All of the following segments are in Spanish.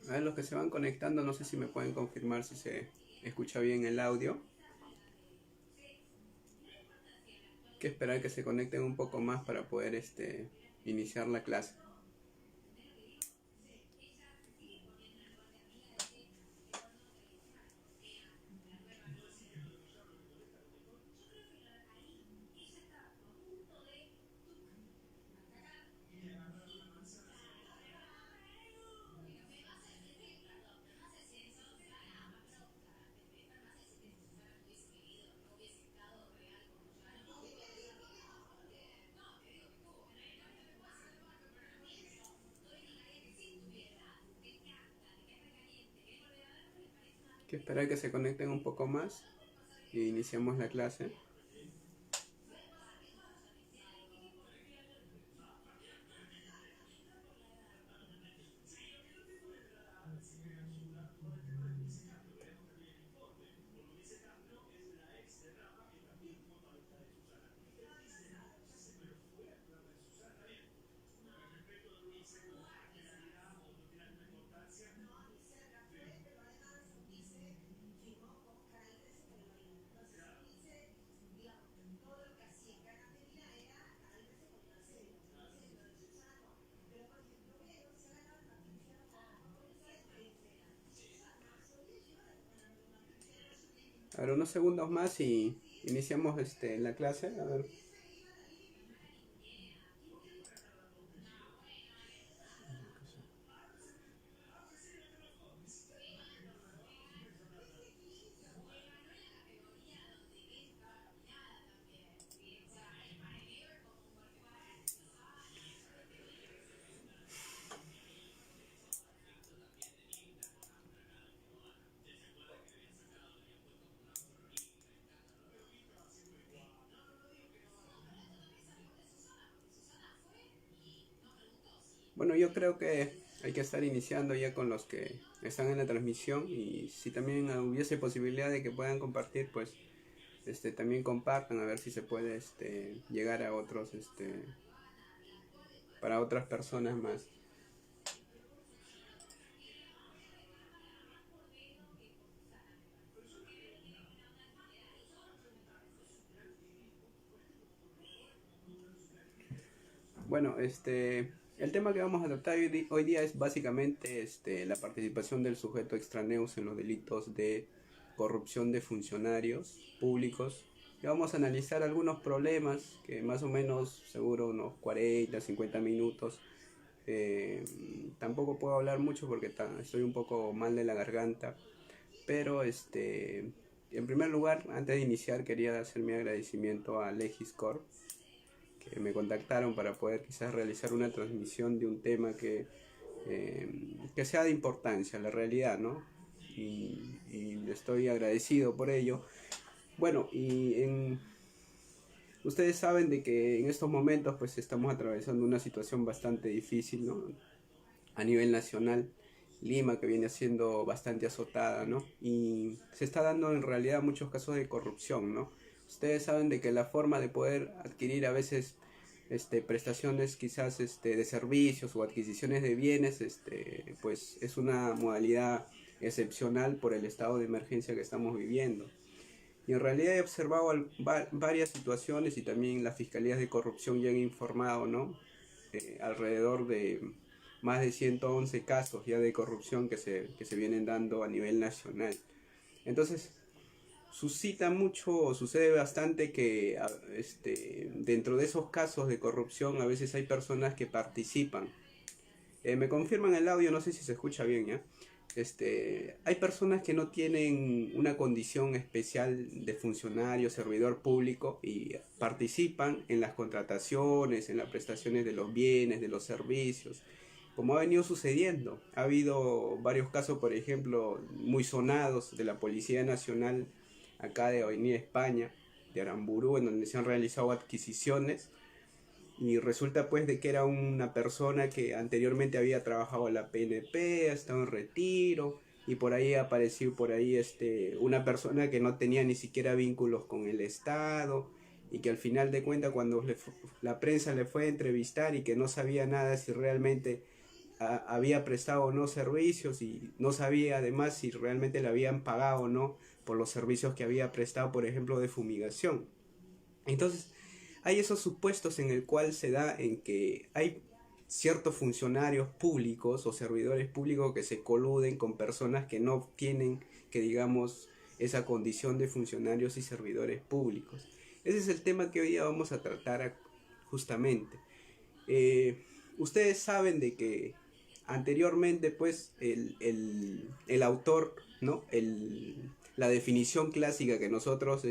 A ver, los que se van conectando, no sé si me pueden confirmar si se escucha bien el audio. Hay que esperar que se conecten un poco más para poder iniciar la clase. Hay que esperar que se conecten un poco más y iniciamos la clase. A ver, unos segundos más y iniciamos la clase. A ver. Bueno, yo creo que hay que estar iniciando ya con los que están en la transmisión, y si también hubiese posibilidad de que puedan compartir, pues también compartan, a ver si se puede llegar a otros, para otras personas más. Bueno, el tema que vamos a tratar hoy día es básicamente la participación del sujeto extraneus en los delitos de corrupción de funcionarios públicos. Y vamos a analizar algunos problemas que más o menos, seguro unos 40, 50 minutos. Tampoco puedo hablar mucho porque estoy un poco mal de la garganta, pero en primer lugar, antes de iniciar, quería hacer mi agradecimiento a Legiscorp, que me contactaron para poder quizás realizar una transmisión de un tema que sea de importancia, la realidad, ¿no? Y estoy agradecido por ello. Bueno, ustedes saben de que en estos momentos pues estamos atravesando una situación bastante difícil, ¿no? A nivel nacional, Lima, que viene siendo bastante azotada, ¿no? Y se está dando en realidad muchos casos de corrupción, ¿no? Ustedes saben de que la forma de poder adquirir a veces prestaciones quizás de servicios o adquisiciones de bienes, pues es una modalidad excepcional por el estado de emergencia que estamos viviendo. Y en realidad he observado varias situaciones, y también las fiscalías de corrupción ya han informado, ¿no? Alrededor de más de 111 casos ya de corrupción que se vienen dando a nivel nacional. Entonces, suscita mucho, o sucede bastante que dentro de esos casos de corrupción a veces hay personas que participan. Me confirman el audio, no sé si se escucha bien, ¿ya? Hay personas que no tienen una condición especial de funcionario, servidor público, y participan en las contrataciones, en las prestaciones de los bienes, de los servicios, como ha venido sucediendo. Ha habido varios casos, por ejemplo, muy sonados de la Policía Nacional acá de Avenida España, de Aramburú, en donde se han realizado adquisiciones, y resulta pues de que era una persona que anteriormente había trabajado en la PNP, ha estado en retiro, y por ahí apareció por ahí una persona que no tenía ni siquiera vínculos con el Estado, y que al final de cuentas cuando la prensa le fue a entrevistar y que no sabía nada si realmente había prestado o no servicios y no sabía además si realmente le habían pagado o no por los servicios que había prestado, por ejemplo, de fumigación. Entonces, hay esos supuestos en el cual se da en que hay ciertos funcionarios públicos o servidores públicos que se coluden con personas que no tienen, que digamos, esa condición de funcionarios y servidores públicos. Ese es el tema que hoy día vamos a tratar justamente. Ustedes saben de que anteriormente pues el autor, ¿no? La definición clásica que nosotros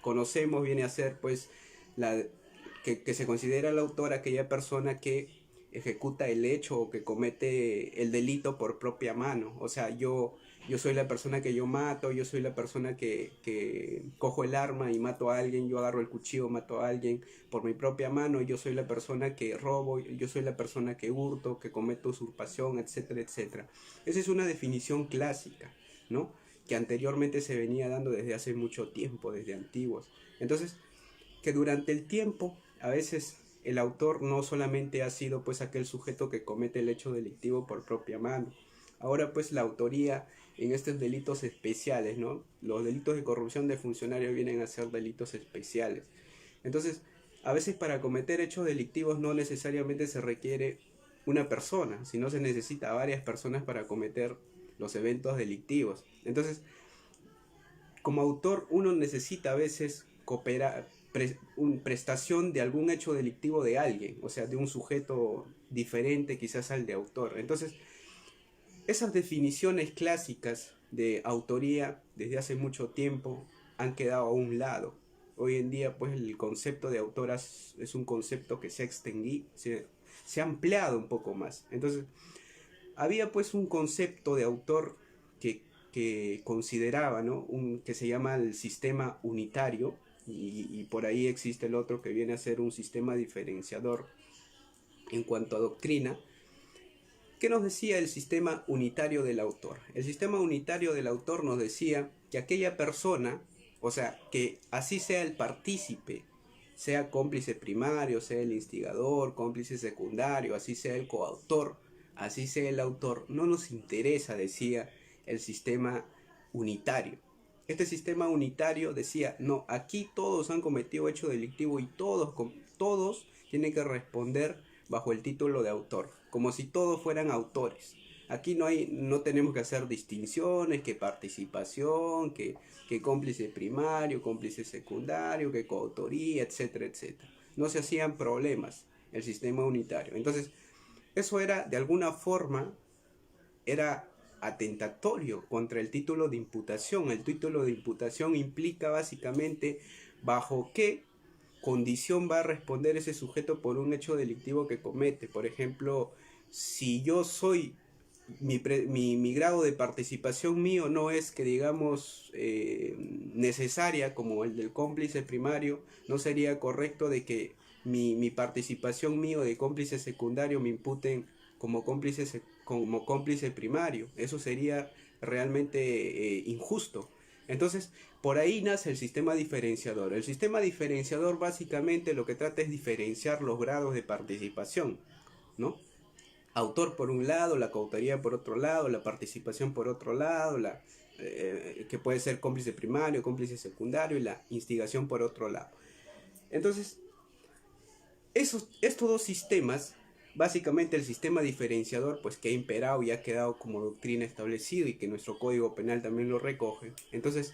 conocemos viene a ser pues la que se considera el autor aquella persona que ejecuta el hecho o que comete el delito por propia mano. O sea, yo soy la persona que yo mato, yo soy la persona que cojo el arma y mato a alguien, yo agarro el cuchillo, mato a alguien por mi propia mano, yo soy la persona que robo, yo soy la persona que hurto, que cometo usurpación, etcétera, etcétera. Esa es una definición clásica, ¿no? Que anteriormente se venía dando desde hace mucho tiempo, desde antiguos. Entonces, que durante el tiempo, a veces el autor no solamente ha sido pues aquel sujeto que comete el hecho delictivo por propia mano. Ahora pues la autoría en estos delitos especiales, ¿no? Los delitos de corrupción de funcionarios vienen a ser delitos especiales. Entonces, a veces para cometer hechos delictivos no necesariamente se requiere una persona, sino se necesita varias personas para cometer los eventos delictivos. Entonces, como autor uno necesita a veces cooperar, prestación de algún hecho delictivo de alguien, o sea, de un sujeto diferente quizás al de autor. Entonces, esas definiciones clásicas de autoría desde hace mucho tiempo han quedado a un lado. Hoy en día, pues, el concepto de autora es un concepto que se ha extendido, se ha ampliado un poco más. Entonces, había pues un concepto de autor que consideraba, ¿no? Que se llama el sistema unitario, y por ahí existe el otro que viene a ser un sistema diferenciador en cuanto a doctrina. ¿Qué nos decía el sistema unitario del autor? El sistema unitario del autor nos decía que aquella persona, o sea, que así sea el partícipe, sea cómplice primario, sea el instigador, cómplice secundario, así sea el coautor, así sea el autor, no nos interesa, decía el sistema unitario. Este sistema unitario decía, no, aquí todos han cometido hecho delictivo y todos tienen que responder bajo el título de autor, como si todos fueran autores. Aquí no tenemos que hacer distinciones, que participación, que cómplice primario, cómplice secundario, que coautoría, etcétera, etcétera. No se hacían problemas el sistema unitario. Entonces, eso era, de alguna forma, era atentatorio contra el título de imputación. El título de imputación implica básicamente bajo qué condición va a responder ese sujeto por un hecho delictivo que comete. Por ejemplo, si yo soy, mi grado de participación mío no es que digamos necesaria como el del cómplice primario, no sería correcto de que mi participación mío de cómplice secundario me imputen como cómplice primario. Eso sería realmente injusto. Entonces, por ahí nace el sistema diferenciador. El sistema diferenciador básicamente lo que trata es diferenciar los grados de participación, ¿no? Autor por un lado, la coautoría por otro lado, la participación por otro lado, que puede ser cómplice primario, cómplice secundario y la instigación por otro lado. Entonces, estos dos sistemas, básicamente el sistema diferenciador, pues que ha imperado y ha quedado como doctrina establecido y que nuestro Código Penal también lo recoge. Entonces,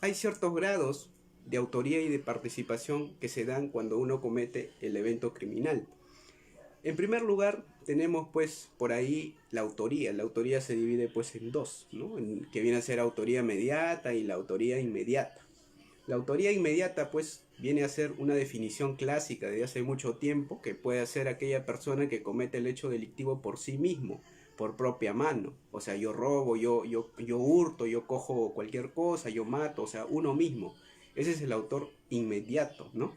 hay ciertos grados de autoría y de participación que se dan cuando uno comete el evento criminal. En primer lugar, tenemos pues por ahí la autoría. La autoría se divide pues en dos, ¿no? Que viene a ser autoría mediata y la autoría inmediata. La autoría inmediata pues viene a ser una definición clásica de hace mucho tiempo que puede ser aquella persona que comete el hecho delictivo por sí mismo, por propia mano. O sea, yo robo, yo hurto, yo cojo cualquier cosa, yo mato, o sea, uno mismo. Ese es el autor inmediato, ¿no?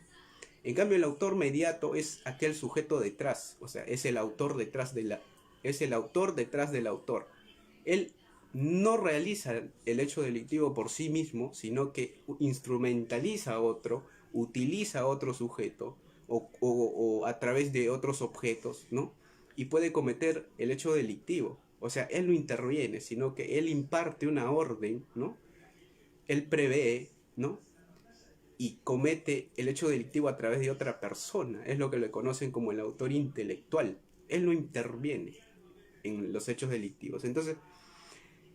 En cambio, el autor mediato es aquel sujeto detrás, o sea, es el autor detrás es el autor detrás del autor. Él no realiza el hecho delictivo por sí mismo, sino que instrumentaliza a otro, utiliza a otro sujeto o a través de otros objetos, ¿no? y puede cometer el hecho delictivo. O sea, él no interviene, sino que él imparte una orden, ¿no? Él prevé, ¿no? Y comete el hecho delictivo a través de otra persona. Es lo que le conocen como el autor intelectual. Él no interviene en los hechos delictivos. Entonces,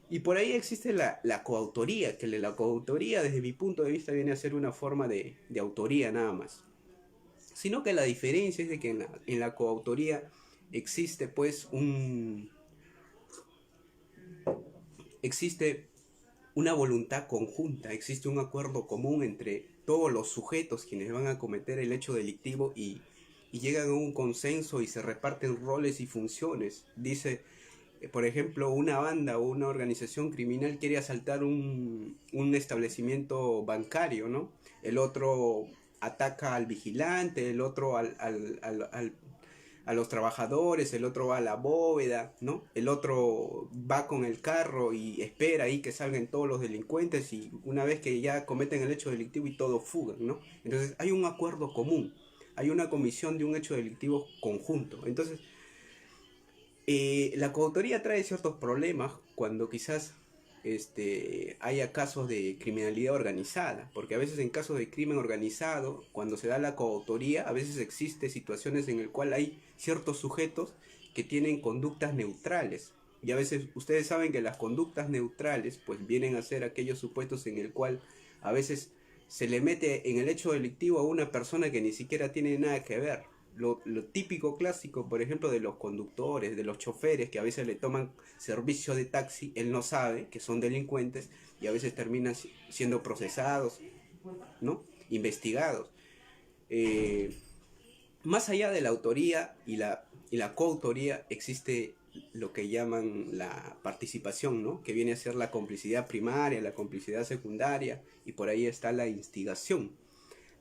y por ahí existe la coautoría, que la coautoría desde mi punto de vista viene a ser una forma de autoría nada más. Sino que la diferencia es de que en la coautoría existe pues existe una voluntad conjunta, existe un acuerdo común entre todos los sujetos quienes van a cometer el hecho delictivo y llegan a un consenso y se reparten roles y funciones. Dice, por ejemplo, una banda o una organización criminal quiere asaltar un establecimiento bancario, ¿no? El otro ataca al vigilante, el otro a los trabajadores, el otro va a la bóveda, ¿no? El otro va con el carro y espera ahí que salgan todos los delincuentes y una vez que ya cometen el hecho delictivo y todos fugan, ¿no? Entonces hay un acuerdo común, hay una comisión de un hecho delictivo conjunto. Entonces, la coautoría trae ciertos problemas cuando quizás haya casos de criminalidad organizada, porque a veces en casos de crimen organizado, cuando se da la coautoría, a veces existe situaciones en las cuales hay ciertos sujetos que tienen conductas neutrales. Y a veces ustedes saben que las conductas neutrales pues vienen a ser aquellos supuestos en el cual a veces se le mete en el hecho delictivo a una persona que ni siquiera tiene nada que ver. Lo típico clásico, por ejemplo, de los conductores, de los choferes que a veces le toman servicio de taxi, él no sabe que son delincuentes y a veces terminan siendo procesados, ¿no? Investigados. Eh, Más allá de la autoría y la coautoría existe lo que llaman la participación, ¿no? Que viene a ser la complicidad primaria, la complicidad secundaria y por ahí está la instigación.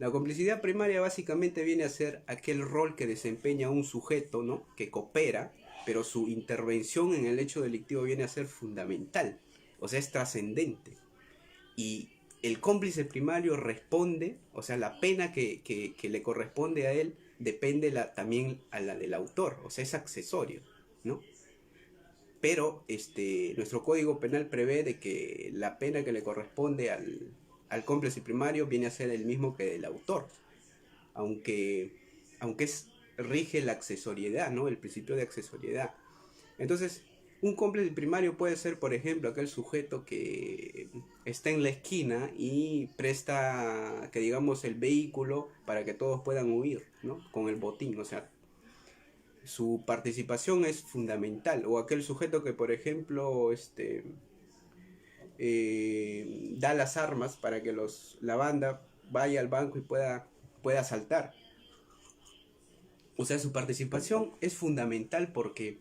La complicidad primaria básicamente viene a ser aquel rol que desempeña un sujeto, ¿no? Que coopera, pero su intervención en el hecho delictivo viene a ser fundamental, o sea, es trascendente. Y el cómplice primario responde, o sea, la pena que le corresponde a él depende también a la del autor, o sea, es accesorio, ¿no? Pero nuestro código penal prevé de que la pena que le corresponde al cómplice primario viene a ser el mismo que del autor, aunque, aunque rige la accesoriedad, ¿no? El principio de accesoriedad. Entonces, un cómplice primario puede ser, por ejemplo, aquel sujeto que está en la esquina y presta, que digamos, el vehículo para que todos puedan huir, ¿no? Con el botín, o sea, su participación es fundamental. O aquel sujeto que, por ejemplo, da las armas para que la banda vaya al banco y pueda asaltar. O sea, su participación es fundamental porque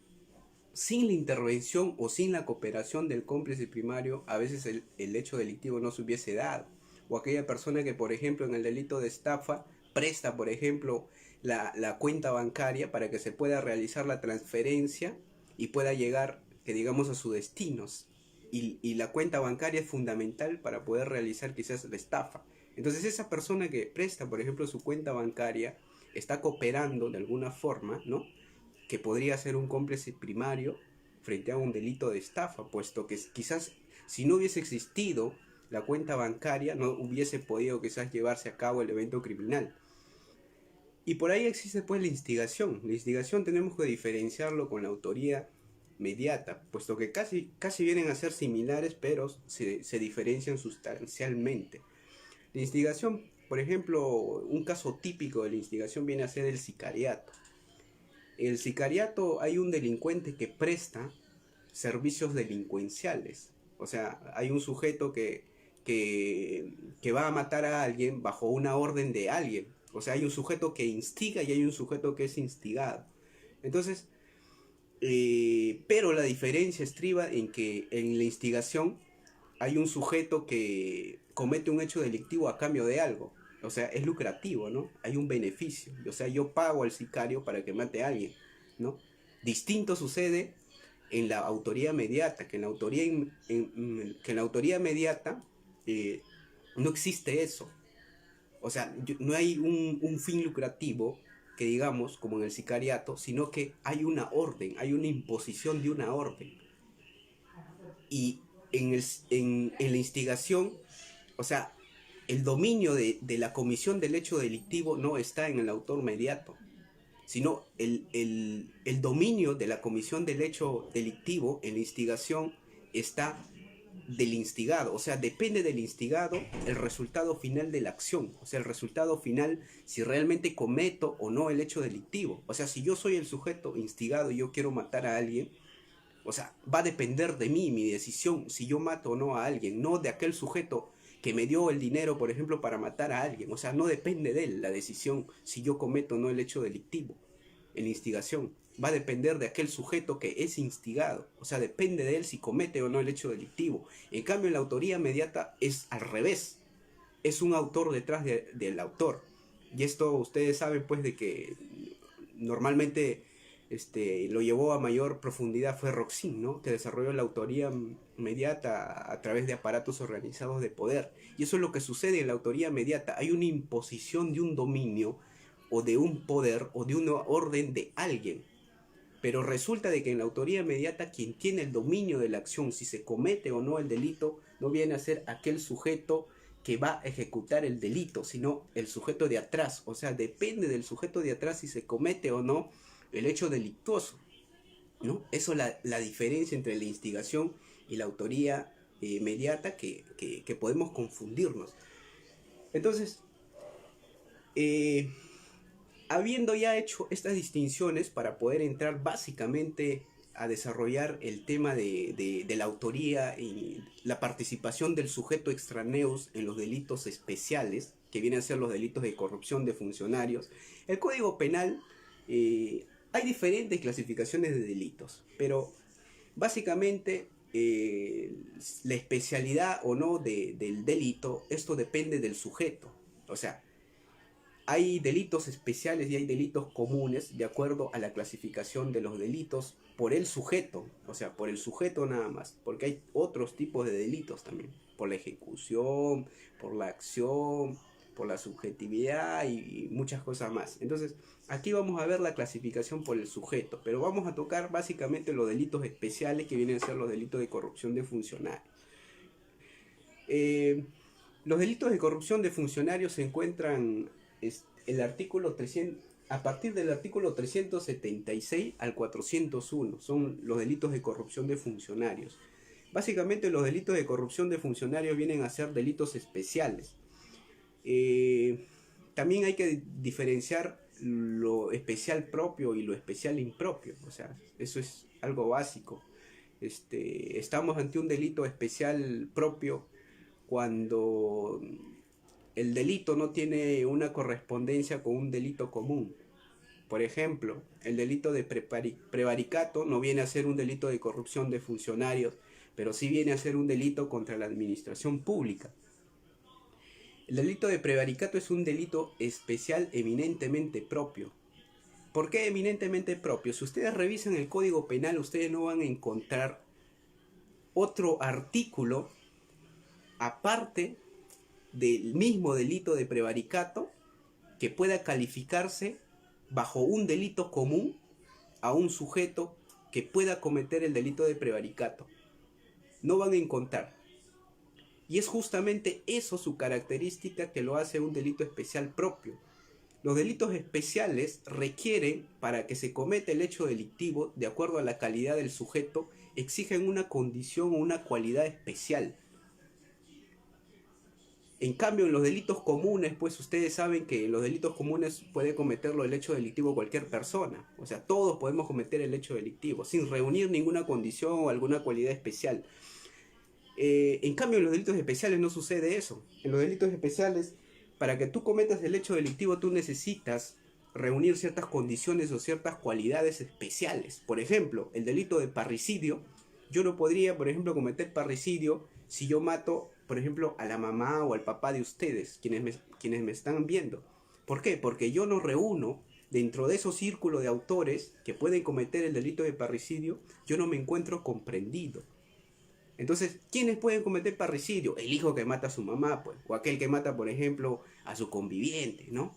sin la intervención o sin la cooperación del cómplice primario, a veces el hecho delictivo no se hubiese dado. O aquella persona que, por ejemplo, en el delito de estafa, presta, por ejemplo, la cuenta bancaria para que se pueda realizar la transferencia y pueda llegar, que digamos, a sus destinos. Y la cuenta bancaria es fundamental para poder realizar quizás la estafa. Entonces esa persona que presta, por ejemplo, su cuenta bancaria, está cooperando de alguna forma, ¿no? Que podría ser un cómplice primario frente a un delito de estafa, puesto que quizás si no hubiese existido la cuenta bancaria no hubiese podido quizás llevarse a cabo el evento criminal. Y por ahí existe pues la instigación. La instigación tenemos que diferenciarlo con la autoría mediata, puesto que casi vienen a ser similares, pero se diferencian sustancialmente. La instigación, por ejemplo, un caso típico de la instigación viene a ser el sicariato. El sicariato, hay un delincuente que presta servicios delincuenciales. O sea, hay un sujeto que va a matar a alguien bajo una orden de alguien. O sea, hay un sujeto que instiga y hay un sujeto que es instigado. Entonces, pero la diferencia estriba en que en la instigación hay un sujeto que comete un hecho delictivo a cambio de algo. O sea, es lucrativo, ¿no? Hay un beneficio. O sea, yo pago al sicario para que mate a alguien, ¿no? Distinto sucede en la autoría mediata, que en la autoría mediata no existe eso. O sea, no hay un fin lucrativo que digamos, como en el sicariato, sino que hay una orden, hay una imposición de una orden. Y en la instigación, o sea, el dominio de la comisión del hecho delictivo no está en el autor mediato, sino el dominio de la comisión del hecho delictivo en la instigación está del instigado, o sea, depende del instigado el resultado final de la acción, o sea, el resultado final si realmente cometo o no el hecho delictivo. O sea, si yo soy el sujeto instigado y yo quiero matar a alguien, o sea, va a depender de mí, mi decisión, si yo mato o no a alguien, no de aquel sujeto que me dio el dinero, por ejemplo, para matar a alguien. O sea, no depende de él la decisión si yo cometo o no el hecho delictivo, en instigación. Va a depender de aquel sujeto que es instigado. O sea, depende de él si comete o no el hecho delictivo. En cambio, en la autoría mediata es al revés. Es un autor detrás del autor. Y esto ustedes saben pues de que normalmente lo llevó a mayor profundidad fue Roxin, ¿no? Que desarrolló la autoría mediata a través de aparatos organizados de poder. Y eso es lo que sucede en la autoría mediata. Hay una imposición de un dominio o de un poder o de una orden de alguien. Pero resulta de que en la autoría mediata quien tiene el dominio de la acción, si se comete o no el delito, no viene a ser aquel sujeto que va a ejecutar el delito, sino el sujeto de atrás. O sea, depende del sujeto de atrás si se comete o no el hecho delictuoso, ¿no? Eso es la diferencia entre la instigación y la autoría mediata que podemos confundirnos. Entonces, eh, habiendo ya hecho estas distinciones para poder entrar básicamente a desarrollar el tema de la autoría y la participación del sujeto extraneus en los delitos especiales, que vienen a ser los delitos de corrupción de funcionarios, el Código Penal, hay diferentes clasificaciones de delitos, pero básicamente la especialidad o no del delito, esto depende del sujeto. O sea, hay delitos especiales y hay delitos comunes de acuerdo a la clasificación de los delitos por el sujeto, o sea, por el sujeto nada más, porque hay otros tipos de delitos también, por la ejecución, por la acción, por la subjetividad y muchas cosas más. Entonces, aquí vamos a ver la clasificación por el sujeto, pero vamos a tocar básicamente los delitos especiales que vienen a ser los delitos de corrupción de funcionarios. Eh, los delitos de corrupción de funcionarios se encuentran el artículo 300, a partir del artículo 376 al 401, son los delitos de corrupción de funcionarios. Básicamente los delitos de corrupción de funcionarios vienen a ser delitos especiales. También hay que diferenciar lo especial propio y lo especial impropio, o sea, eso es algo básico. Estamos ante un delito especial propio cuando el delito no tiene una correspondencia con un delito común. Por ejemplo, el delito de prevaricato no viene a ser un delito de corrupción de funcionarios, pero sí viene a ser un delito contra la administración pública. El delito de prevaricato es un delito especial eminentemente propio. ¿Por qué eminentemente propio? Si ustedes revisan el Código Penal, ustedes no van a encontrar otro artículo aparte del mismo delito de prevaricato que pueda calificarse bajo un delito común a un sujeto que pueda cometer el delito de prevaricato. No van a encontrar. Y es justamente eso su característica que lo hace un delito especial propio. Los delitos especiales requieren, para que se cometa el hecho delictivo, de acuerdo a la calidad del sujeto, exigen una condición o una cualidad especial. En cambio, en los delitos comunes, pues ustedes saben que en los delitos comunes puede cometerlo el hecho delictivo cualquier persona. O sea, todos podemos cometer el hecho delictivo, sin reunir ninguna condición o alguna cualidad especial. En cambio, en los delitos especiales no sucede eso. En los delitos especiales, para que tú cometas el hecho delictivo, tú necesitas reunir ciertas condiciones o ciertas cualidades especiales. Por ejemplo, el delito de parricidio. Yo no podría, por ejemplo, cometer parricidio si yo mato, por ejemplo, a la mamá o al papá de ustedes, quienes me están viendo. ¿Por qué? Porque yo no reúno dentro de esos círculos de autores que pueden cometer el delito de parricidio, yo no me encuentro comprendido. Entonces, ¿quiénes pueden cometer parricidio? El hijo que mata a su mamá, pues, o aquel que mata, por ejemplo, a su conviviente, ¿no?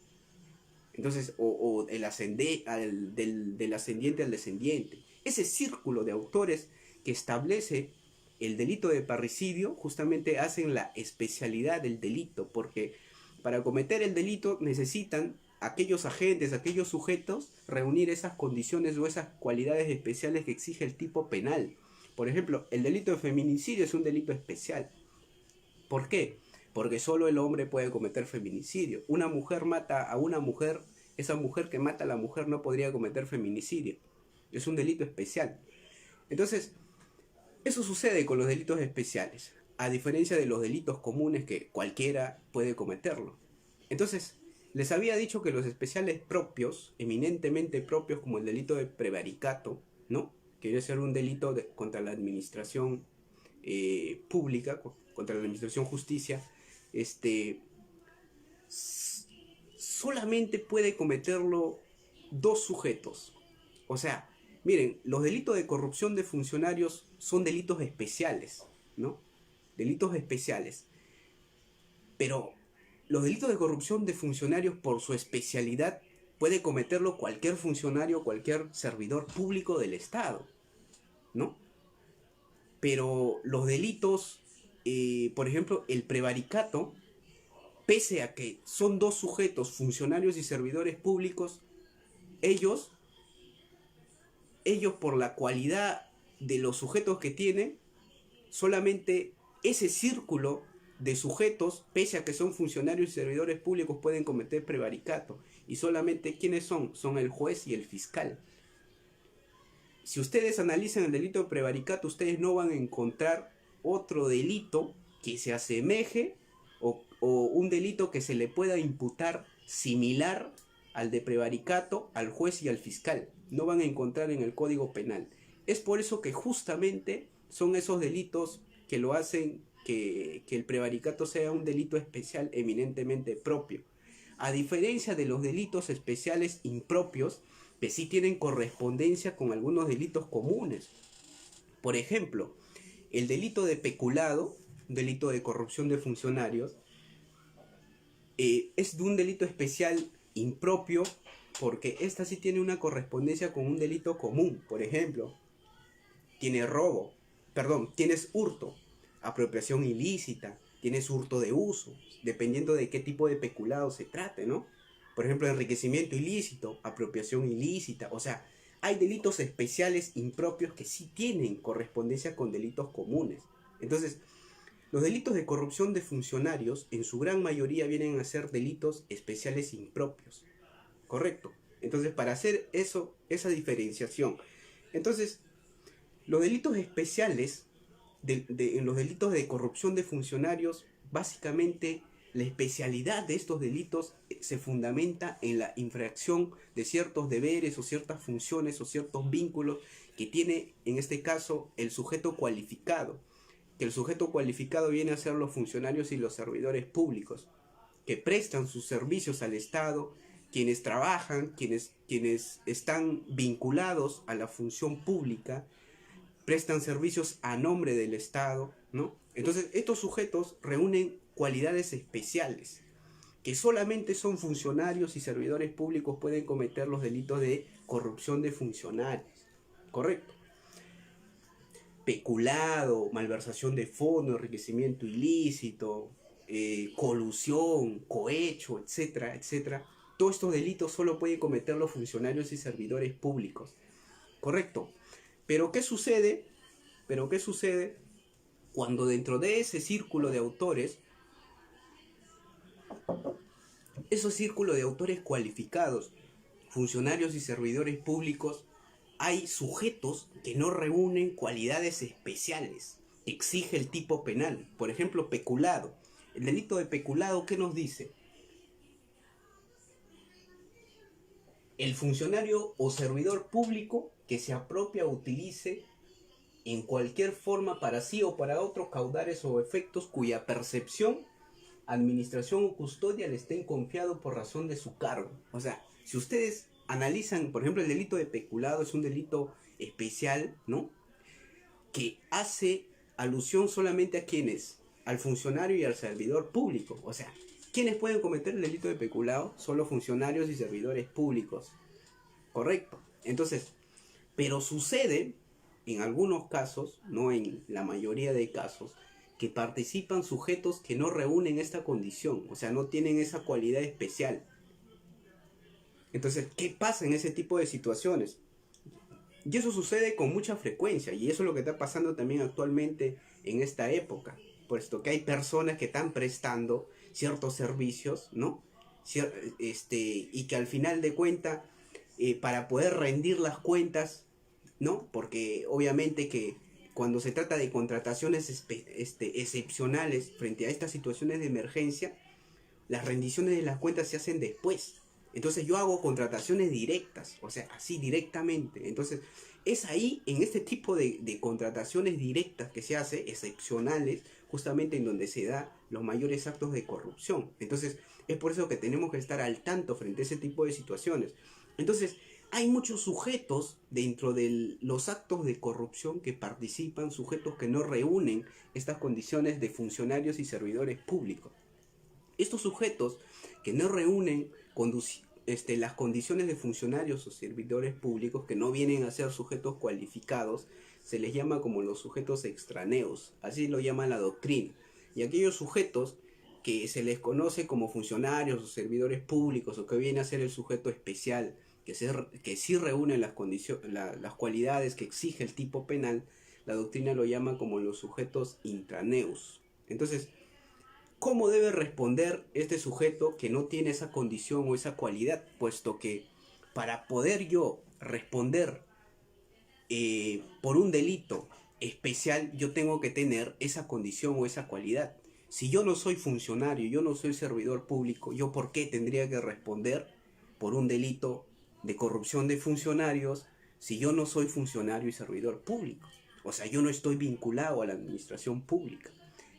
Entonces, o del ascendiente al descendiente. Ese círculo de autores que establece el delito de parricidio justamente hacen la especialidad del delito, porque para cometer el delito necesitan aquellos agentes, aquellos sujetos, reunir esas condiciones o esas cualidades especiales que exige el tipo penal. Por ejemplo, el delito de feminicidio es un delito especial. ¿Por qué? Porque solo el hombre puede cometer feminicidio. Una mujer mata a una mujer, esa mujer que mata a la mujer no podría cometer feminicidio. Es un delito especial. Entonces, eso sucede con los delitos especiales, a diferencia de los delitos comunes que cualquiera puede cometerlo. Entonces, les había dicho que los especiales propios, eminentemente propios, como el delito de prevaricato, ¿no? Que debe ser un delito contra la administración pública, contra la administración justicia, solamente puede cometerlo dos sujetos. O sea, miren, los delitos de corrupción de funcionarios son delitos especiales, ¿no? Delitos especiales. Pero los delitos de corrupción de funcionarios, por su especialidad, puede cometerlo cualquier funcionario, cualquier servidor público del Estado, ¿no? Pero los delitos, por ejemplo, el prevaricato, pese a que son dos sujetos, funcionarios y servidores públicos, ellos por la cualidad de los sujetos que tienen, solamente ese círculo de sujetos, pese a que son funcionarios y servidores públicos, pueden cometer prevaricato. Y solamente, ¿quiénes son? Son el juez y el fiscal. Si ustedes analizan el delito de prevaricato, ustedes no van a encontrar otro delito que se asemeje o un delito que se le pueda imputar similar al de prevaricato al juez y al fiscal. No van a encontrar en el Código Penal. Es por eso que justamente son esos delitos que lo hacen que el prevaricato sea un delito especial eminentemente propio. A diferencia de los delitos especiales impropios, que sí tienen correspondencia con algunos delitos comunes. Por ejemplo, el delito de peculado, un delito de corrupción de funcionarios, es de un delito especial impropio porque esta sí tiene una correspondencia con un delito común. Por ejemplo, tienes hurto, apropiación ilícita, tienes hurto de uso, dependiendo de qué tipo de peculado se trate, ¿no? Por ejemplo, enriquecimiento ilícito, apropiación ilícita, o sea, hay delitos especiales impropios que sí tienen correspondencia con delitos comunes. Entonces, los delitos de corrupción de funcionarios en su gran mayoría vienen a ser delitos especiales impropios. ¿Correcto? Entonces, para hacer esa diferenciación, entonces, los delitos especiales, en los delitos de corrupción de funcionarios, básicamente la especialidad de estos delitos se fundamenta en la infracción de ciertos deberes o ciertas funciones o ciertos vínculos que tiene, en este caso, el sujeto cualificado. Que el sujeto cualificado viene a ser los funcionarios y los servidores públicos, que prestan sus servicios al Estado, quienes trabajan, quienes están vinculados a la función pública, prestan servicios a nombre del Estado, ¿no? Entonces, estos sujetos reúnen cualidades especiales, que solamente son funcionarios y servidores públicos pueden cometer los delitos de corrupción de funcionarios, ¿correcto? Peculado, malversación de fondos, enriquecimiento ilícito, colusión, cohecho, etcétera, etcétera. Todos estos delitos solo pueden cometer los funcionarios y servidores públicos, ¿correcto? Pero ¿qué sucede? Cuando dentro de ese círculo de autores, esos círculos de autores cualificados, funcionarios y servidores públicos, hay sujetos que no reúnen cualidades especiales? Exige el tipo penal. Por ejemplo, peculado. El delito de peculado, ¿qué nos dice? El funcionario o servidor público que se apropia o utilice en cualquier forma para sí o para otros caudales o efectos cuya percepción, administración o custodia le estén confiado por razón de su cargo. O sea, si ustedes analizan, por ejemplo, el delito de peculado es un delito especial, ¿no? Que hace alusión solamente a quienes, al funcionario y al servidor público. O sea, ¿Quiénes pueden cometer el delito de peculado? Son los funcionarios y servidores públicos. Correcto. Entonces, pero sucede en algunos casos, no en la mayoría de casos, que participan sujetos que no reúnen esta condición, o sea, no tienen esa cualidad especial. Entonces, ¿qué pasa en ese tipo de situaciones? Y eso sucede con mucha frecuencia, y eso es lo que está pasando también actualmente en esta época, puesto que hay personas que están prestando ciertos servicios, ¿no? Y que al final de cuentas, para poder rendir las cuentas, ¿no? Porque obviamente que cuando se trata de contrataciones excepcionales frente a estas situaciones de emergencia, las rendiciones de las cuentas se hacen después. Entonces yo hago contrataciones directas, o sea, así directamente. Entonces es ahí, en este tipo de contrataciones directas que se hace, excepcionales, justamente en donde se da los mayores actos de corrupción. Entonces es por eso que tenemos que estar al tanto frente a ese tipo de situaciones. Entonces hay muchos sujetos dentro de los actos de corrupción que participan, sujetos que no reúnen estas condiciones de funcionarios y servidores públicos. Estos sujetos que no reúnen las condiciones de funcionarios o servidores públicos, que no vienen a ser sujetos cualificados, se les llama como los sujetos extraneos, así lo llama la doctrina. Y aquellos sujetos que se les conoce como funcionarios o servidores públicos, o que viene a ser el sujeto especial, que sí reúnen las cualidades que exige el tipo penal, la doctrina lo llama como los sujetos intraneus. Entonces, ¿cómo debe responder este sujeto que no tiene esa condición o esa cualidad? Puesto que para poder yo responder por un delito especial, yo tengo que tener esa condición o esa cualidad. Si yo no soy funcionario, yo no soy servidor público, ¿yo por qué tendría que responder por un delito de corrupción de funcionarios si yo no soy funcionario y servidor público? O sea, yo no estoy vinculado a la administración pública.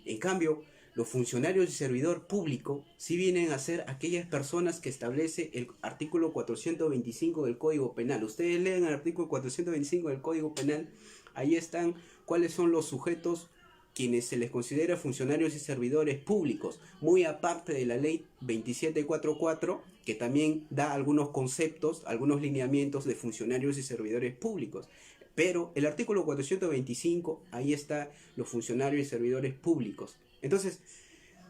En cambio, los funcionarios y servidor público sí vienen a ser aquellas personas que establece el artículo 425 del Código Penal. Ustedes leen el artículo 425 del Código Penal, ahí están cuáles son los sujetos quienes se les considera funcionarios y servidores públicos, muy aparte de la ley 2744, que también da algunos conceptos, algunos lineamientos de funcionarios y servidores públicos. Pero el artículo 425, ahí está los funcionarios y servidores públicos. Entonces,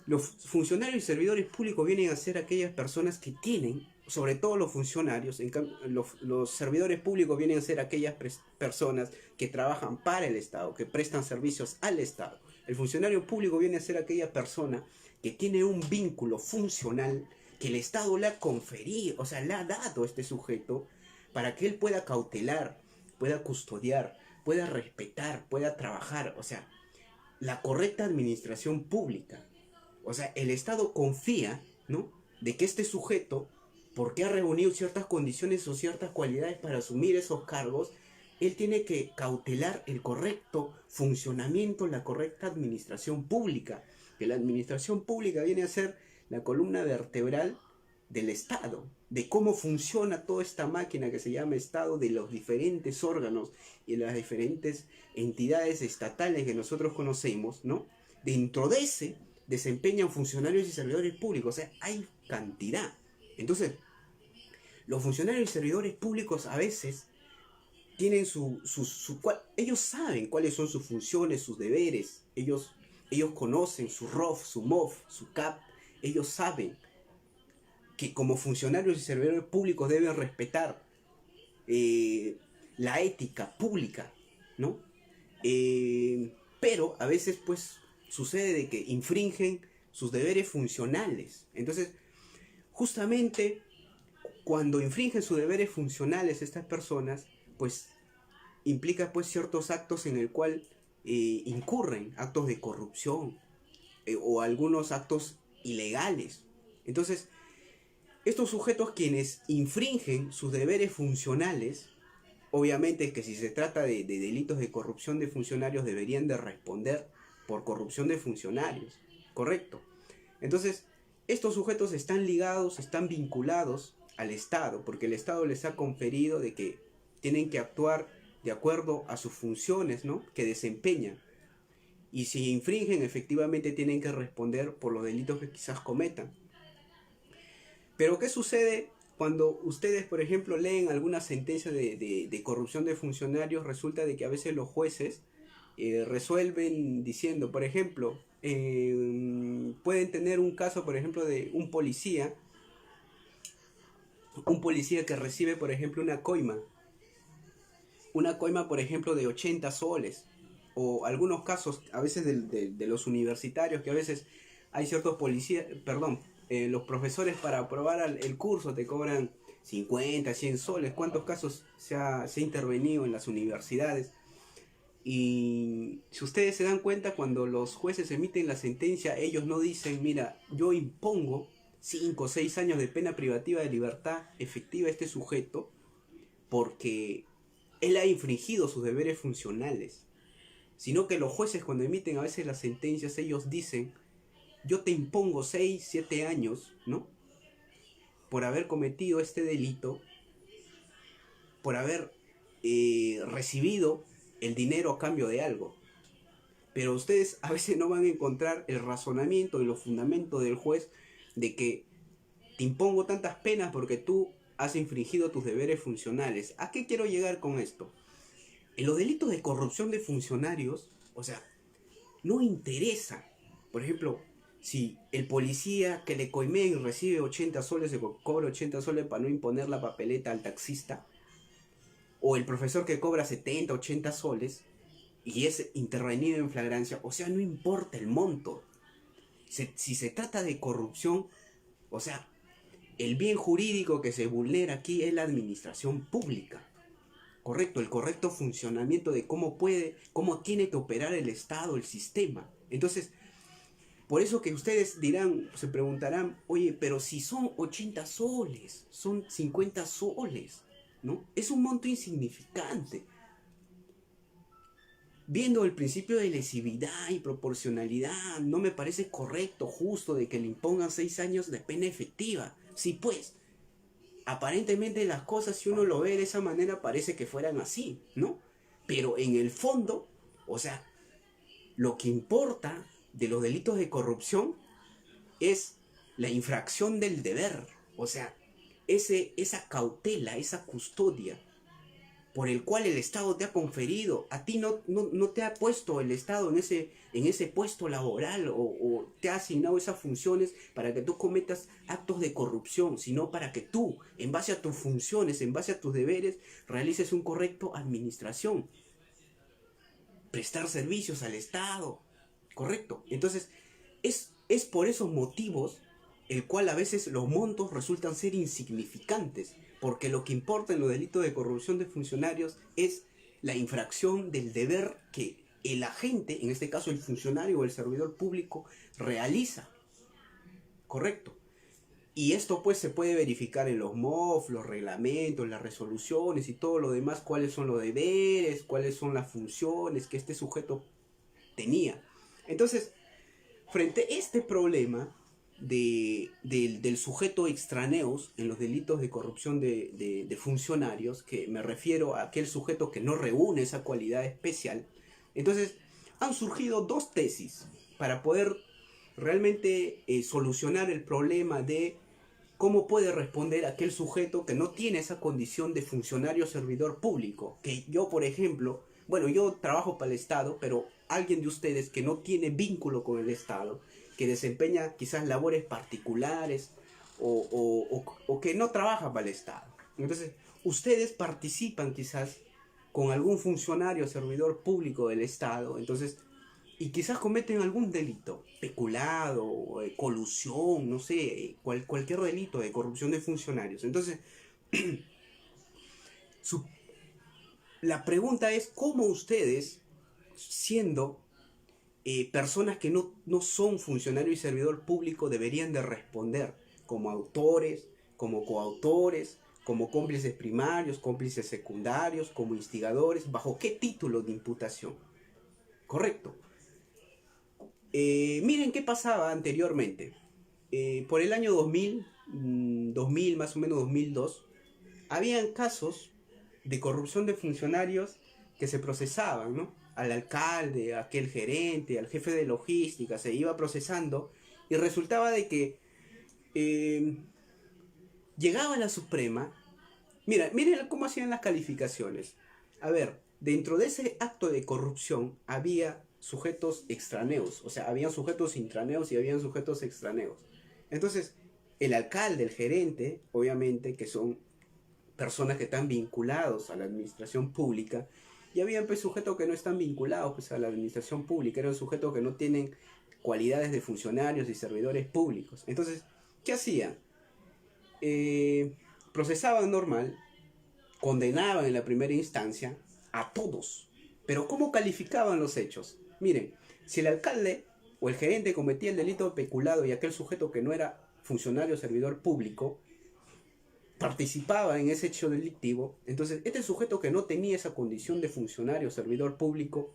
los funcionarios y servidores públicos vienen a ser aquellas personas que tienen, sobre todo los funcionarios, los servidores públicos vienen a ser aquellas personas que trabajan para el Estado, que prestan servicios al Estado. El funcionario público viene a ser aquella persona que tiene un vínculo funcional que el Estado le ha conferido, o sea, le ha dado a este sujeto para que él pueda cautelar, pueda custodiar, pueda respetar, pueda trabajar, o sea, la correcta administración pública. O sea, el Estado confía, ¿no?, de que este sujeto, porque ha reunido ciertas condiciones o ciertas cualidades para asumir esos cargos, él tiene que cautelar el correcto funcionamiento, la correcta administración pública. Que la administración pública viene a ser la columna vertebral del Estado, de cómo funciona toda esta máquina que se llama Estado, de los diferentes órganos y las diferentes entidades estatales que nosotros conocemos, ¿no? Dentro de ese desempeñan funcionarios y servidores públicos, o sea, hay cantidad. Entonces, los funcionarios y servidores públicos a veces tienen ellos saben cuáles son sus funciones, sus deberes, ellos conocen su ROF, su MOF, su CAP, ellos saben que como funcionarios y servidores públicos deben respetar la ética pública, ¿no? Pero a veces pues sucede de que infringen sus deberes funcionales. Entonces, justamente cuando infringen sus deberes funcionales estas personas, pues implica pues ciertos actos en el cual incurren actos de corrupción o algunos actos ilegales. Entonces, estos sujetos quienes infringen sus deberes funcionales, obviamente que si se trata de delitos de corrupción de funcionarios deberían de responder por corrupción de funcionarios, ¿correcto? Entonces, estos sujetos están ligados, están vinculados al Estado, porque el Estado les ha conferido de que tienen que actuar de acuerdo a sus funciones, ¿no?, que desempeñan. Y si infringen, efectivamente tienen que responder por los delitos que quizás cometan. Pero ¿qué sucede cuando ustedes, por ejemplo, leen alguna sentencia de corrupción de funcionarios? Resulta de que a veces los jueces resuelven diciendo, por ejemplo, pueden tener un caso, por ejemplo, de un policía que recibe, por ejemplo, una coima, por ejemplo, de 80 soles, o algunos casos, a veces de los universitarios, que a veces hay ciertos policías, perdón, los profesores para aprobar el curso te cobran 50, 100 soles. ¿Cuántos casos se ha intervenido en las universidades? Y si ustedes se dan cuenta, cuando los jueces emiten la sentencia, ellos no dicen, mira, yo impongo 5 o 6 años de pena privativa de libertad efectiva a este sujeto porque él ha infringido sus deberes funcionales. Sino que los jueces, cuando emiten a veces las sentencias, ellos dicen, yo te impongo 6, 7 años, ¿no? Por haber cometido este delito, por haber recibido el dinero a cambio de algo. Pero ustedes a veces no van a encontrar el razonamiento y los fundamentos del juez de que te impongo tantas penas porque tú has infringido tus deberes funcionales. ¿A qué quiero llegar con esto? En los delitos de corrupción de funcionarios, o sea, no interesa. Por ejemplo, si el policía que le coimea y recibe 80 soles, se cobra 80 soles para no imponer la papeleta al taxista, o el profesor que cobra 70, 80 soles y es intervenido en flagrancia, o sea, no importa el monto. Si se trata de corrupción, o sea, el bien jurídico que se vulnera aquí es la administración pública. Correcto, el correcto funcionamiento de cómo tiene que operar el Estado, el sistema. Entonces, por eso que ustedes dirán, se preguntarán, oye, pero si son 80 soles, son 50 soles, ¿no? Es un monto insignificante. Viendo el principio de lesividad y proporcionalidad, no me parece correcto, justo, de que le impongan 6 años de pena efectiva. Sí, pues, aparentemente las cosas, si uno lo ve de esa manera, parece que fueran así, ¿no? Pero en el fondo, o sea, lo que importa de los delitos de corrupción es la infracción del deber, o sea, esa cautela, esa custodia por el cual el Estado te ha conferido. A ti no te ha puesto el Estado en ese puesto laboral o te ha asignado esas funciones para que tú cometas actos de corrupción, sino para que tú, en base a tus funciones, en base a tus deberes, realices un correcto administración. Prestar servicios al Estado. Correcto. Entonces, es por esos motivos el cual a veces los montos resultan ser insignificantes, porque lo que importa en los delitos de corrupción de funcionarios es la infracción del deber que el agente, en este caso el funcionario o el servidor público, realiza. Correcto. Y esto pues se puede verificar en los MOF, los reglamentos, las resoluciones y todo lo demás, cuáles son los deberes, cuáles son las funciones que este sujeto tenía. Entonces, frente a este problema del sujeto extraneos en los delitos de corrupción de funcionarios, que me refiero a aquel sujeto que no reúne esa cualidad especial, entonces han surgido dos tesis para poder realmente solucionar el problema de cómo puede responder aquel sujeto que no tiene esa condición de funcionario servidor público. Que yo, por ejemplo, bueno, yo trabajo para el Estado, pero alguien de ustedes que no tiene vínculo con el Estado, que desempeña quizás labores particulares o que no trabaja para el Estado. Entonces, ustedes participan quizás con algún funcionario servidor público del Estado, entonces, y quizás cometen algún delito, peculado, colusión, no sé, cualquier delito de corrupción de funcionarios. Entonces, su, la pregunta es cómo ustedes, siendo personas que no son funcionario y servidor público, deberían de responder como autores, como coautores, como cómplices primarios, cómplices secundarios, como instigadores, bajo qué título de imputación. Correcto. Miren qué pasaba anteriormente. Por el año 2000, más o menos 2002, habían casos de corrupción de funcionarios que se procesaban, ¿no? Al alcalde, a aquel gerente, al jefe de logística, se iba procesando y resultaba de que Llegaba la Suprema. Mira, miren cómo hacían las calificaciones. A ver, dentro de ese acto de corrupción había sujetos extraneos, o sea, habían sujetos intraneos y habían sujetos extraneos. Entonces, el alcalde, el gerente, obviamente, que son personas que están vinculados a la administración pública, y había pues, sujetos que no están vinculados pues, a la administración pública, eran sujetos que no tienen cualidades de funcionarios y servidores públicos. Entonces, ¿qué hacían? Procesaban normal, condenaban en la primera instancia a todos. Pero ¿cómo calificaban los hechos? Miren, si el alcalde o el gerente cometía el delito de peculado y aquel sujeto que no era funcionario o servidor público participaba en ese hecho delictivo, entonces este sujeto que no tenía esa condición de funcionario o servidor público,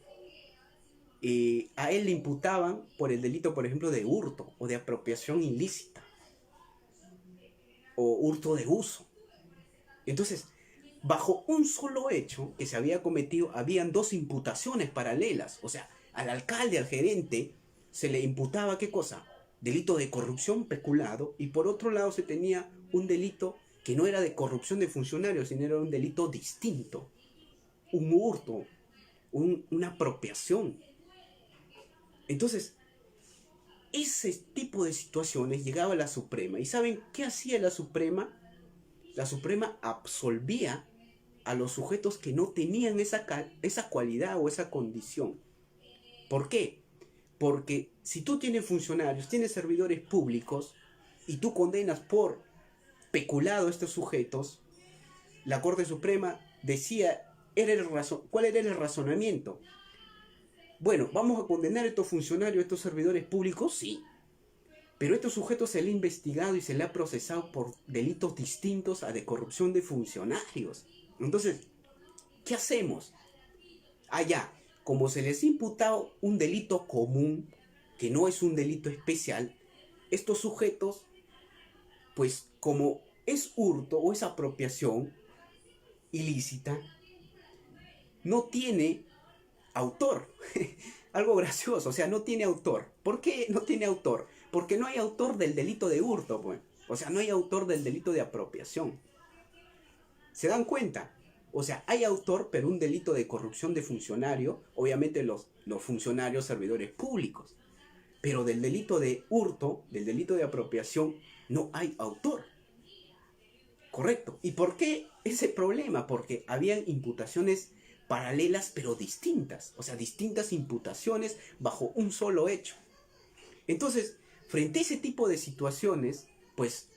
a él le imputaban por el delito, por ejemplo, de hurto o de apropiación ilícita o hurto de uso. Entonces, bajo un solo hecho que se había cometido, habían dos imputaciones paralelas. O sea, al alcalde, al gerente, se le imputaba ¿qué cosa? Delito de corrupción peculado, y por otro lado se tenía un delito que no era de corrupción de funcionarios, sino era un delito distinto, un hurto, una apropiación. Entonces, ese tipo de situaciones llegaba a la Suprema. ¿Y saben qué hacía la Suprema? La Suprema absolvía a los sujetos que no tenían esa cualidad o esa condición. ¿Por qué? Porque si tú tienes funcionarios, tienes servidores públicos y tú condenas por peculado a estos sujetos, la Corte Suprema decía, ¿cuál era el razonamiento? Bueno, ¿vamos a condenar a estos funcionarios, a estos servidores públicos? Sí. Pero a estos sujetos se le ha investigado y se le ha procesado por delitos distintos a de corrupción de funcionarios. Entonces, ¿qué hacemos? Allá, como se les ha imputado un delito común, que no es un delito especial, estos sujetos, pues como es hurto o es apropiación ilícita, no tiene autor. Algo gracioso, o sea, no tiene autor. ¿Por qué no tiene autor? Porque no hay autor del delito de hurto, pues. O sea, no hay autor del delito de apropiación. ¿Se dan cuenta? O sea, hay autor, pero un delito de corrupción de funcionario, obviamente los funcionarios servidores públicos. Pero del delito de hurto, del delito de apropiación, no hay autor. Correcto. ¿Y por qué ese problema? Porque habían imputaciones paralelas pero distintas. O sea, distintas imputaciones bajo un solo hecho. Entonces, frente a ese tipo de situaciones, pues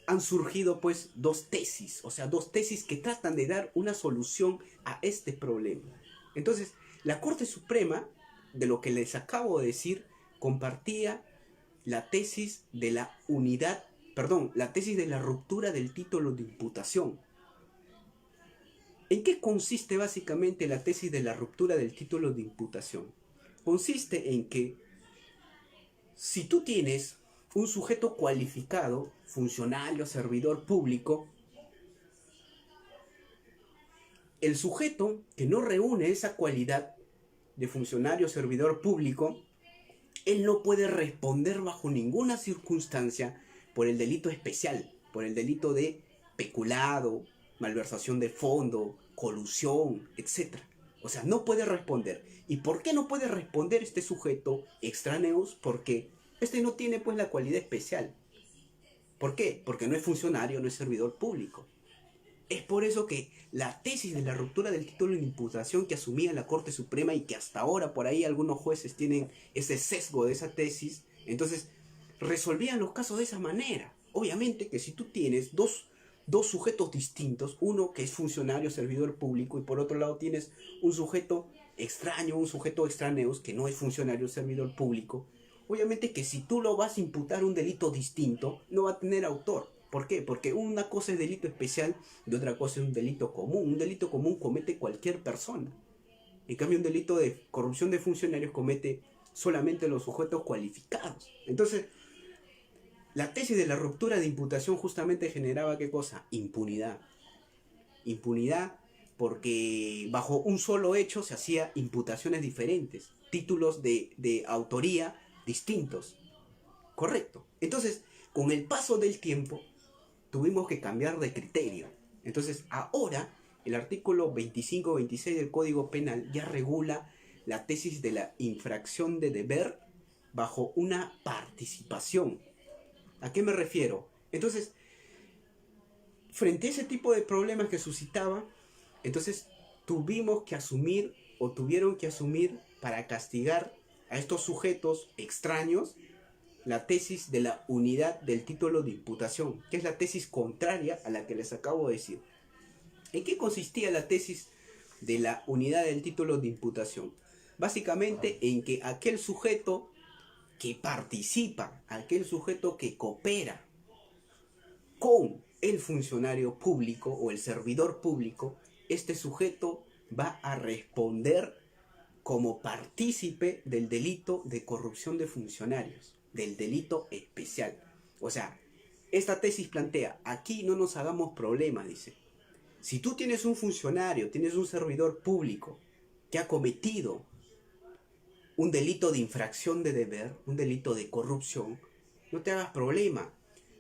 han surgido pues dos tesis, o sea, dos tesis que tratan de dar una solución a este problema. Entonces, la Corte Suprema, de lo que les acabo de decir, compartía la tesis de la la tesis de la ruptura del título de imputación. ¿En qué consiste básicamente la tesis de la ruptura del título de imputación? Consiste en que si tú tienes un sujeto cualificado, funcionario, servidor público, el sujeto que no reúne esa cualidad de funcionario, servidor público, él no puede responder bajo ninguna circunstancia por el delito especial, por el delito de peculado, malversación de fondo, colusión, etc. O sea, no puede responder. ¿Y por qué no puede responder este sujeto extraneus? Porque este no tiene pues la cualidad especial. ¿Por qué? Porque no es funcionario, no es servidor público. Es por eso que la tesis de la ruptura del título de imputación que asumía la Corte Suprema, y que hasta ahora por ahí algunos jueces tienen ese sesgo de esa tesis, entonces resolvían los casos de esa manera. Obviamente que si tú tienes dos sujetos distintos, uno que es funcionario, servidor público, y por otro lado tienes un sujeto extraño, un sujeto extraneus que no es funcionario, servidor público, obviamente que si tú lo vas a imputar un delito distinto, no va a tener autor. ¿Por qué? Porque una cosa es delito especial y otra cosa es un delito común. Un delito común comete cualquier persona. En cambio, un delito de corrupción de funcionarios comete solamente los sujetos cualificados. Entonces, la tesis de la ruptura de imputación justamente generaba ¿qué cosa? Impunidad. Impunidad porque bajo un solo hecho se hacía imputaciones diferentes, títulos de autoría distintos. Correcto. Entonces, con el paso del tiempo, tuvimos que cambiar de criterio. Entonces ahora el artículo 25-26 del Código Penal ya regula la tesis de la infracción de deber bajo una participación. ¿A qué me refiero? Entonces, frente a ese tipo de problemas que suscitaba, entonces tuvimos que asumir o tuvieron que asumir para castigar a estos sujetos extraños la tesis de la unidad del título de imputación, que es la tesis contraria a la que les acabo de decir. ¿En qué consistía la tesis de la unidad del título de imputación? Básicamente en que aquel sujeto que participa, aquel sujeto que coopera con el funcionario público o el servidor público, este sujeto va a responder como partícipe del delito de corrupción de funcionarios, del delito especial. O sea, esta tesis plantea, aquí no nos hagamos problemas, dice. Si tú tienes un funcionario, tienes un servidor público que ha cometido un delito de infracción de deber, un delito de corrupción, no te hagas problema.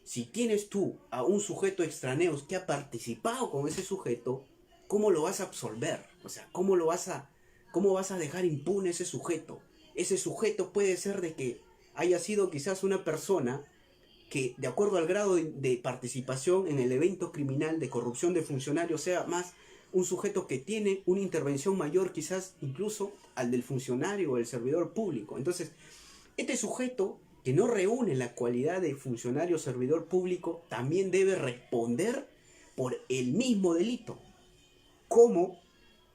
Si tienes tú a un sujeto extraño que ha participado con ese sujeto, ¿cómo lo vas a absolver? O sea, ¿cómo vas a dejar impune a ese sujeto? Ese sujeto puede ser de que haya sido quizás una persona que, de acuerdo al grado de participación en el evento criminal de corrupción de funcionarios, sea más un sujeto que tiene una intervención mayor quizás incluso al del funcionario o el servidor público. Entonces, este sujeto que no reúne la cualidad de funcionario o servidor público también debe responder por el mismo delito como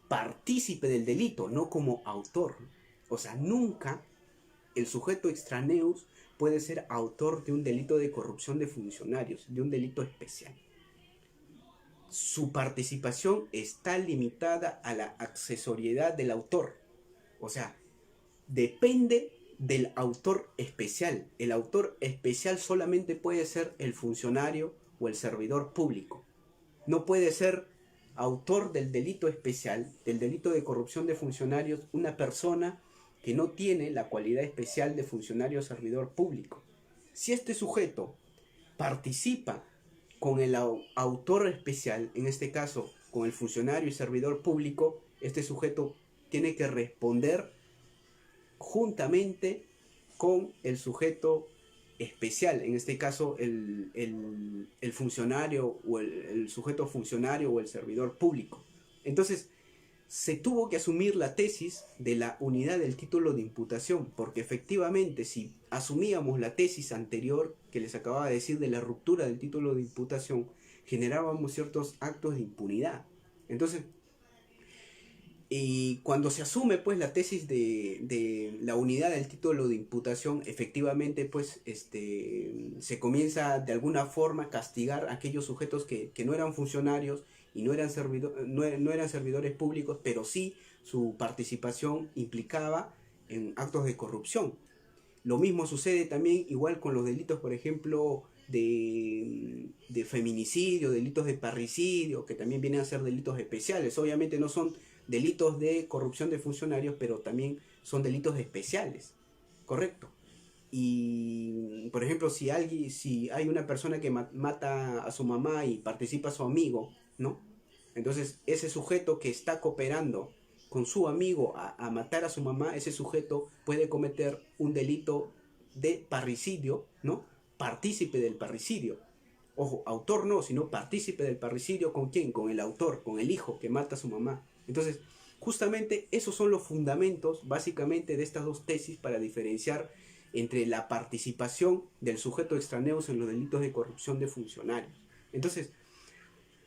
partícipe del delito, no como autor. O sea, nunca el sujeto extraneus puede ser autor de un delito de corrupción de funcionarios, de un delito especial. Su participación está limitada a la accesoriedad del autor. O sea, depende del autor especial. El autor especial solamente puede ser el funcionario o el servidor público. No puede ser autor del delito especial, del delito de corrupción de funcionarios, una persona que no tiene la cualidad especial de funcionario o servidor público. Si este sujeto participa con el autor especial, en este caso con el funcionario y servidor público, este sujeto tiene que responder juntamente con el sujeto especial, en este caso el funcionario o el sujeto funcionario o el servidor público. Entonces, se tuvo que asumir la tesis de la unidad del título de imputación, porque efectivamente si asumíamos la tesis anterior que les acababa de decir de la ruptura del título de imputación, generábamos ciertos actos de impunidad. Entonces, y cuando se asume pues la tesis de la unidad del título de imputación, efectivamente pues se comienza de alguna forma a castigar a aquellos sujetos que no eran funcionarios y no eran servidores públicos, pero sí su participación implicaba en actos de corrupción. Lo mismo sucede también igual con los delitos, por ejemplo, de feminicidio, delitos de parricidio, que también vienen a ser delitos especiales. Obviamente no son delitos de corrupción de funcionarios, pero también son delitos especiales, ¿correcto? Y, por ejemplo, si hay una persona que mata a su mamá y participa a su amigo, ¿no? Entonces, ese sujeto que está cooperando con su amigo a matar a su mamá, ese sujeto puede cometer un delito de parricidio, ¿no? Partícipe del parricidio. Ojo, autor no, sino partícipe del parricidio. ¿Con quién? Con el autor, con el hijo que mata a su mamá. Entonces, justamente esos son los fundamentos, básicamente, de estas dos tesis para diferenciar entre la participación del sujeto extraneus en los delitos de corrupción de funcionarios. Entonces,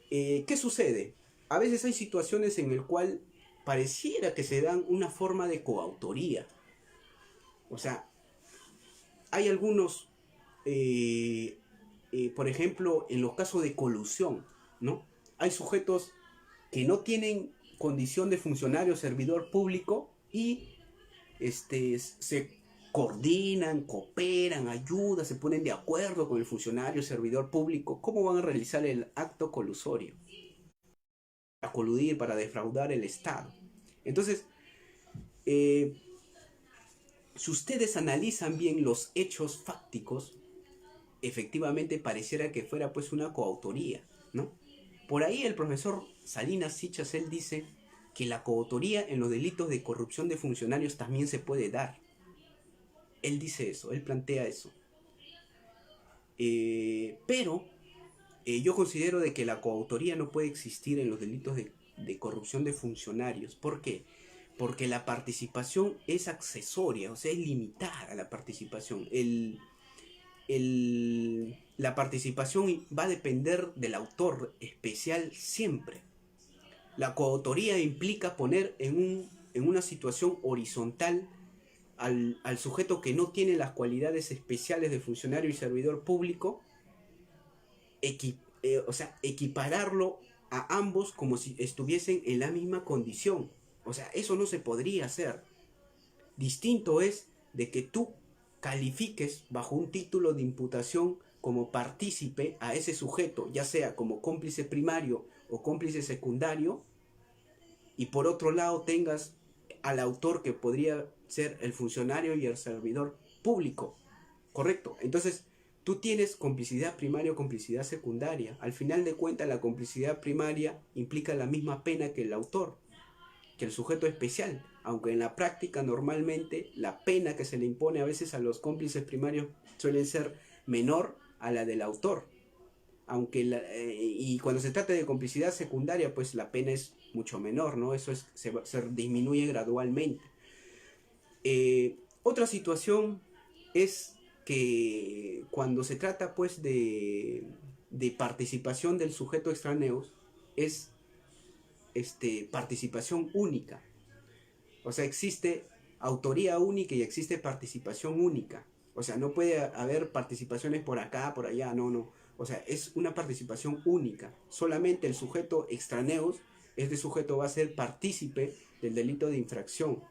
¿qué sucede? A veces hay situaciones en las cuales pareciera que se dan una forma de coautoría. O sea, hay algunos, por ejemplo, en los casos de colusión, ¿no? Hay sujetos que no tienen condición de funcionario o servidor público y se coordinan, cooperan, ayudan, se ponen de acuerdo con el funcionario o servidor público. ¿Cómo van a realizar el acto colusorio? Para coludir, para defraudar el Estado. Entonces, si ustedes analizan bien los hechos fácticos, efectivamente pareciera que fuera pues una coautoría, ¿no? Por ahí el profesor Salinas Sichas, él dice que la coautoría en los delitos de corrupción de funcionarios también se puede dar. Él dice eso, él plantea eso. Pero yo considero de que la coautoría no puede existir en los delitos de corrupción de funcionarios. ¿Por qué? Porque la participación es accesoria, o sea, es limitada la participación. La participación va a depender del autor especial siempre. La coautoría implica poner en una situación horizontal al sujeto que no tiene las cualidades especiales de funcionario y servidor público, o sea, equipararlo a ambos como si estuviesen en la misma condición. O sea, eso no se podría hacer. Distinto es de que tú califiques bajo un título de imputación como partícipe a ese sujeto, ya sea como cómplice primario o cómplice secundario, y por otro lado tengas al autor que podría ser el funcionario y el servidor público. Correcto. Entonces, tú tienes complicidad primaria o complicidad secundaria. Al final de cuentas, la complicidad primaria implica la misma pena que el autor, que el sujeto especial, aunque en la práctica normalmente la pena que se le impone a veces a los cómplices primarios suele ser menor a la del autor. Aunque y cuando se trata de complicidad secundaria, pues la pena es mucho menor, ¿no? Eso se disminuye gradualmente. Otra situación es que cuando se trata pues de participación del sujeto extraneos, es participación única. O sea, existe autoría única y existe participación única. O sea, no puede haber participaciones por acá, por allá, no. O sea, es una participación única. Solamente el sujeto extraneos, este sujeto va a ser partícipe del delito de infracción.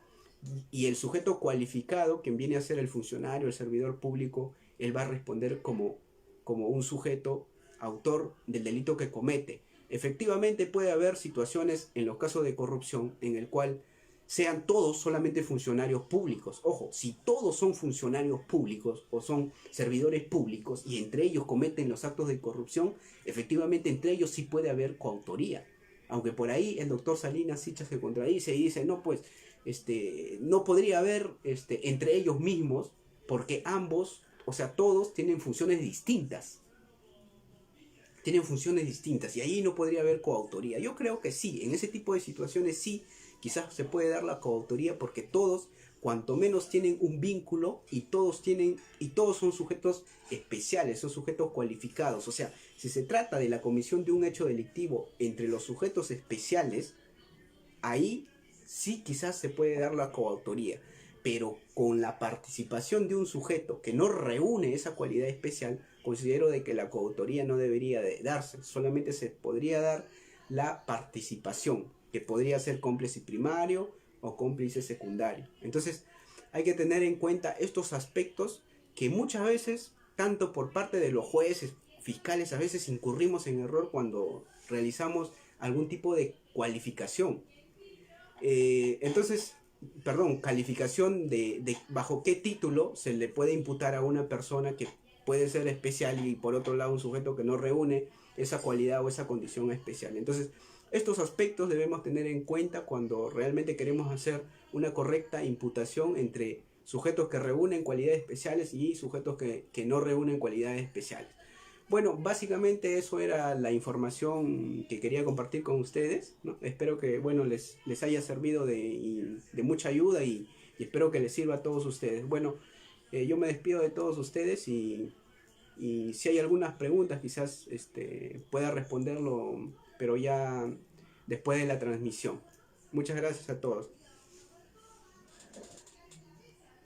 Y el sujeto cualificado, quien viene a ser el funcionario, el servidor público, él va a responder como un sujeto autor del delito que comete. Efectivamente puede haber situaciones en los casos de corrupción en el cual sean todos solamente funcionarios públicos. Ojo, si todos son funcionarios públicos o son servidores públicos y entre ellos cometen los actos de corrupción, efectivamente entre ellos sí puede haber coautoría. Aunque por ahí el doctor Salinas Sichas se contradice y dice, no, pues, no podría haber entre ellos mismos porque ambos, o sea, todos tienen funciones distintas. Tienen funciones distintas y ahí no podría haber coautoría. Yo creo que sí, en ese tipo de situaciones sí, quizás se puede dar la coautoría porque todos, cuanto menos tienen un vínculo y todos son sujetos especiales, son sujetos cualificados. O sea, si se trata de la comisión de un hecho delictivo entre los sujetos especiales, ahí sí quizás se puede dar la coautoría. Pero con la participación de un sujeto que no reúne esa cualidad especial, considero de que la coautoría no debería de darse. Solamente se podría dar la participación, que podría ser cómplice primario o cómplice secundario. Entonces hay que tener en cuenta estos aspectos que muchas veces, tanto por parte de los jueces, fiscales, a veces incurrimos en error cuando realizamos algún tipo de cualificación. Calificación de bajo qué título se le puede imputar a una persona que puede ser especial y por otro lado un sujeto que no reúne esa cualidad o esa condición especial. Entonces, estos aspectos debemos tener en cuenta cuando realmente queremos hacer una correcta imputación entre sujetos que reúnen cualidades especiales y sujetos que no reúnen cualidades especiales. Bueno, básicamente eso era la información que quería compartir con ustedes, ¿no? Espero que les haya servido de mucha ayuda y espero que les sirva a todos ustedes. Bueno, yo me despido de todos ustedes y si hay algunas preguntas quizás pueda responderlo, pero ya después de la transmisión. Muchas gracias a todos.